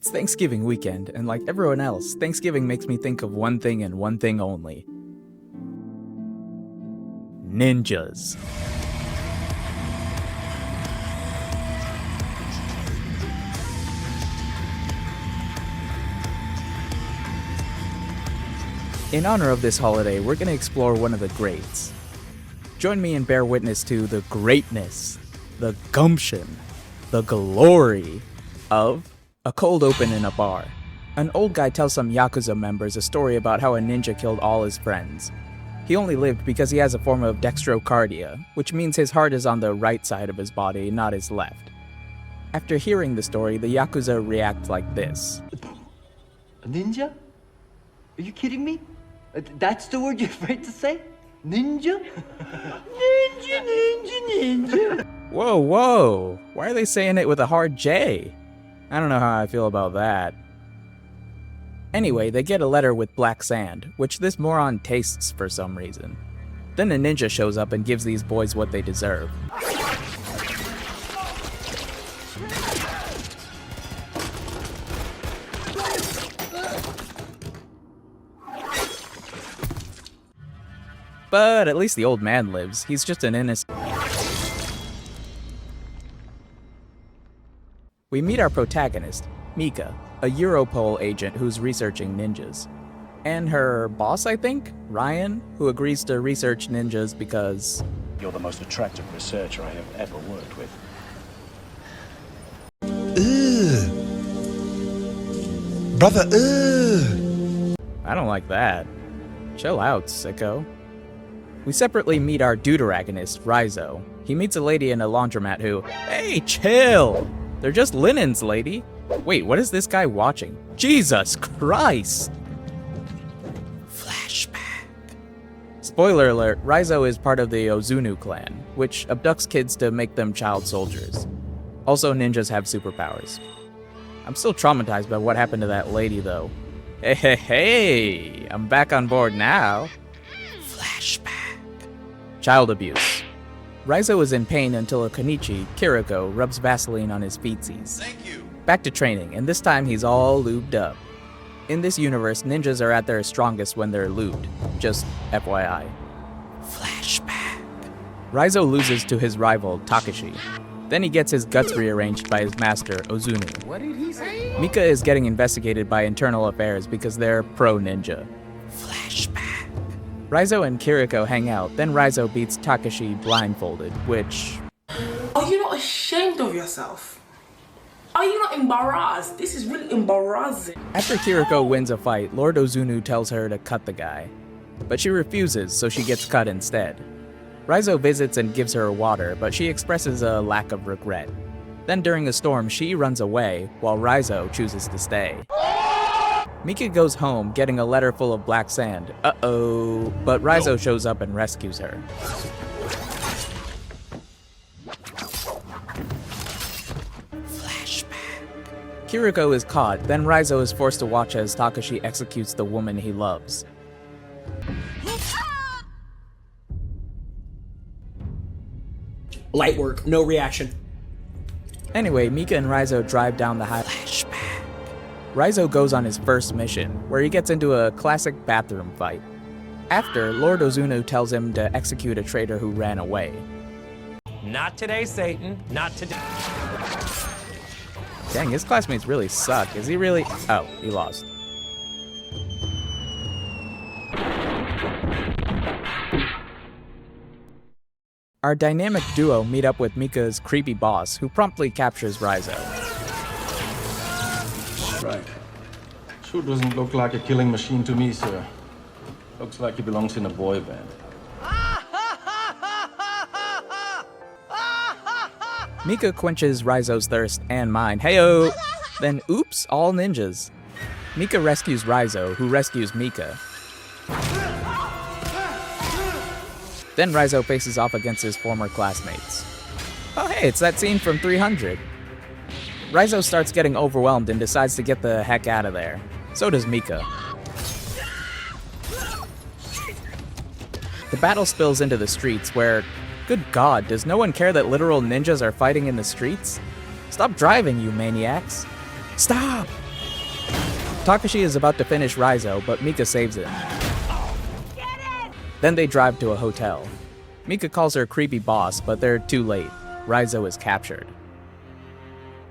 It's Thanksgiving weekend, and like everyone else, Thanksgiving makes me think of one thing and one thing only. Ninjas. In honor of this holiday, we're going to explore one of the greats. Join me and bear witness to the greatness, the gumption, the glory of a cold open in a bar. An old guy tells some Yakuza members a story about how a ninja killed all his friends. He only lived because he has a form of dextrocardia, which means his heart is on the right side of his body, not his left. After hearing the story, the Yakuza react like this. A ninja? Are you kidding me? That's the word you're afraid to say? Ninja? Ninja, ninja, ninja. Whoa, whoa! Why are they saying it with a hard J? I don't know how I feel about that. Anyway, they get a letter with black sand, which this moron tastes for some reason. Then a ninja shows up and gives these boys what they deserve. But at least the old man lives. He's just an innocent. We meet our protagonist, Mika, a Europol agent who's researching ninjas. And her boss, I think, Ryan, who agrees to research ninjas because... You're the most attractive researcher I have ever worked with. Brother, I don't like that. Chill out, sicko. We separately meet our deuteragonist, Raizo. He meets a lady in a laundromat who... Hey, chill! They're just linens, lady. Wait, what is this guy watching? Jesus Christ! Flashback. Spoiler alert, Raizo is part of the Ozunu clan, which abducts kids to make them child soldiers. Also, ninjas have superpowers. I'm still traumatized by what happened to that lady, though. Hey, I'm back on board now. Flashback. Child abuse. Raizo is in pain until a Konichi, Kiriko, rubs Vaseline on his feetsies. Thank you. Back to training, and this time he's all lubed up. In this universe, ninjas are at their strongest when they're lubed. Just FYI. Flashback. Raizo loses to his rival, Takashi. Then he gets his guts rearranged by his master, Ozunu. What did he say? Mika is getting investigated by internal affairs because they're pro-ninja. Flashback. Raizo and Kiriko hang out, then Raizo beats Takashi blindfolded, which... Are you not ashamed of yourself? Are you not embarrassed? This is really embarrassing. After Kiriko wins a fight, Lord Ozunu tells her to cut the guy. But she refuses, so she gets cut instead. Raizo visits and gives her water, but she expresses a lack of regret. Then during a storm, she runs away, while Raizo chooses to stay. Mika goes home, getting a letter full of black sand. Uh-oh. But Raizo shows up and rescues her. Flashback. Kiriko is caught, then Raizo is forced to watch as Takashi executes the woman he loves. Light work, no reaction. Anyway, Mika and Raizo drive down the highway. Flashback. Raizo goes on his first mission, where he gets into a classic bathroom fight. After, Lord Ozunu tells him to execute a traitor who ran away. Not today, Satan. Not today. Dang, his classmates really suck. Is he really? Oh, he lost. Our dynamic duo meet up with Mika's creepy boss, who promptly captures Raizo. Right. Sure doesn't look like a killing machine to me, sir. Looks like he belongs in a boy band. Mika quenches Raizo's thirst and mine. Heyo! Then oops, all ninjas. Mika rescues Raizo, who rescues Mika. Then Raizo faces off against his former classmates. Oh hey, it's that scene from 300. Raizo starts getting overwhelmed and decides to get the heck out of there. So does Mika. The battle spills into the streets where, good god, does no one care that literal ninjas are fighting in the streets? Stop driving, you maniacs. Stop! Takashi is about to finish Raizo, but Mika saves him. Then they drive to a hotel. Mika calls her creepy boss, but they're too late. Raizo is captured.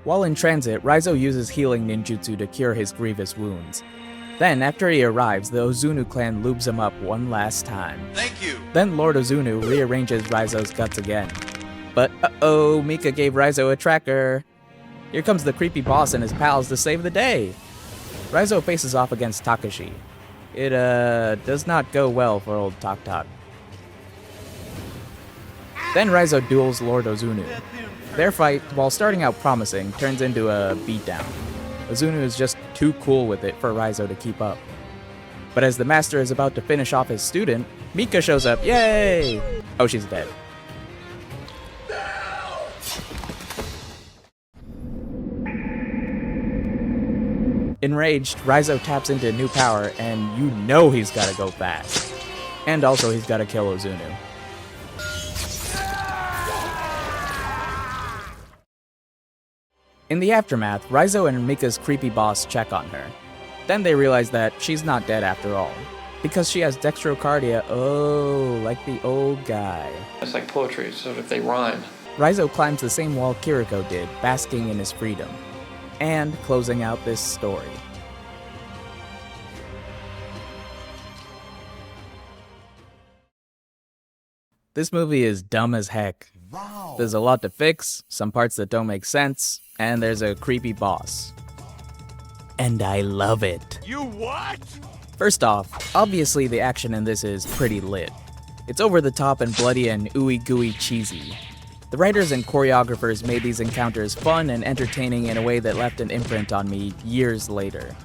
While in transit, Raizo uses healing ninjutsu to cure his grievous wounds. Then, after he arrives, the Ozunu clan lubes him up one last time. Thank you. Then Lord Ozunu rearranges Raizo's guts again. But uh-oh, Mika gave Raizo a tracker. Here comes the creepy boss and his pals to save the day. Raizo faces off against Takashi. It does not go well for old Tok Tok. Then Raizo duels Lord Ozunu. Their fight, while starting out promising, turns into a beatdown. Ozunu is just too cool with it for Raizo to keep up. But as the master is about to finish off his student, Mika shows up. Yay! Oh, she's dead. Enraged, Raizo taps into new power, and you know he's gotta go fast. And also he's gotta kill Ozunu. In the aftermath, Raizo and Mika's creepy boss check on her. Then they realize that she's not dead after all. Because she has dextrocardia, oh, like the old guy. It's like poetry, so if they rhyme. Raizo climbs the same wall Kiriko did, basking in his freedom. And closing out this story. This movie is dumb as heck. Wow. There's a lot to fix, some parts that don't make sense, and there's a creepy boss. And I love it. You what? First off, obviously the action in this is pretty lit. It's over the top and bloody and ooey gooey cheesy. The writers and choreographers made these encounters fun and entertaining in a way that left an imprint on me years later.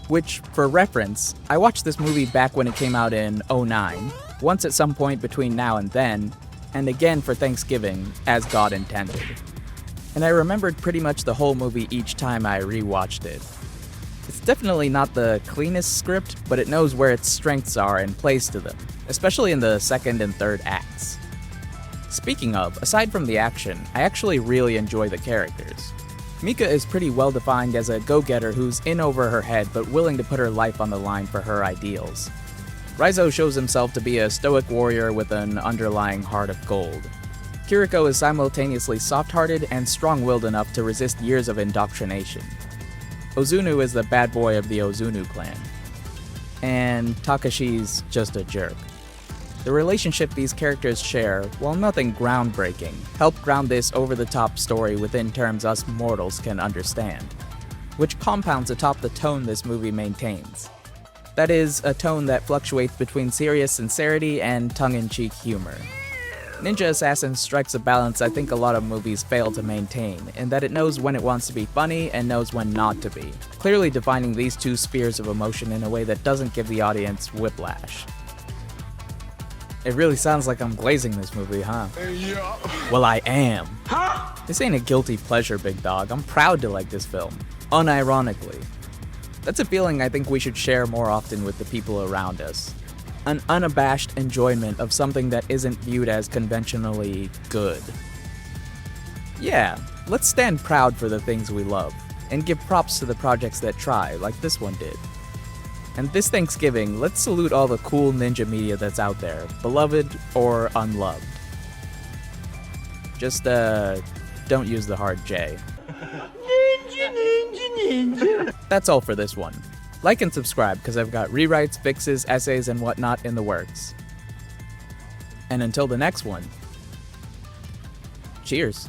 Which, for reference, I watched this movie back when it came out in '09, once at some point between now and then, and again for Thanksgiving, as God intended. And I remembered pretty much the whole movie each time I rewatched it. It's definitely not the cleanest script, but it knows where its strengths are and plays to them, especially in the second and third acts. Speaking of, aside from the action, I actually really enjoy the characters. Mika is pretty well defined as a go-getter who's in over her head but willing to put her life on the line for her ideals. Raizo shows himself to be a stoic warrior with an underlying heart of gold. Kiriko is simultaneously soft-hearted and strong-willed enough to resist years of indoctrination. Ozunu is the bad boy of the Ozunu clan. And Takashi's just a jerk. The relationship these characters share, while nothing groundbreaking, help ground this over-the-top story within terms us mortals can understand, which compounds atop the tone this movie maintains. That is, a tone that fluctuates between serious sincerity and tongue-in-cheek humor. Ninja Assassin strikes a balance I think a lot of movies fail to maintain, in that it knows when it wants to be funny and knows when not to be, clearly defining these two spheres of emotion in a way that doesn't give the audience whiplash. It really sounds like I'm glazing this movie, huh? Yeah. Well, I am. This ain't a guilty pleasure, big dog. I'm proud to like this film, unironically. That's a feeling I think we should share more often with the people around us. An unabashed enjoyment of something that isn't viewed as conventionally good. Yeah, let's stand proud for the things we love, and give props to the projects that try, like this one did. And this Thanksgiving, let's salute all the cool ninja media that's out there, beloved or unloved. Just, don't use the hard J. Ninja, ninja, ninja. That's all for this one. Like and subscribe, because I've got rewrites, fixes, essays, and whatnot in the works. And until the next one, cheers.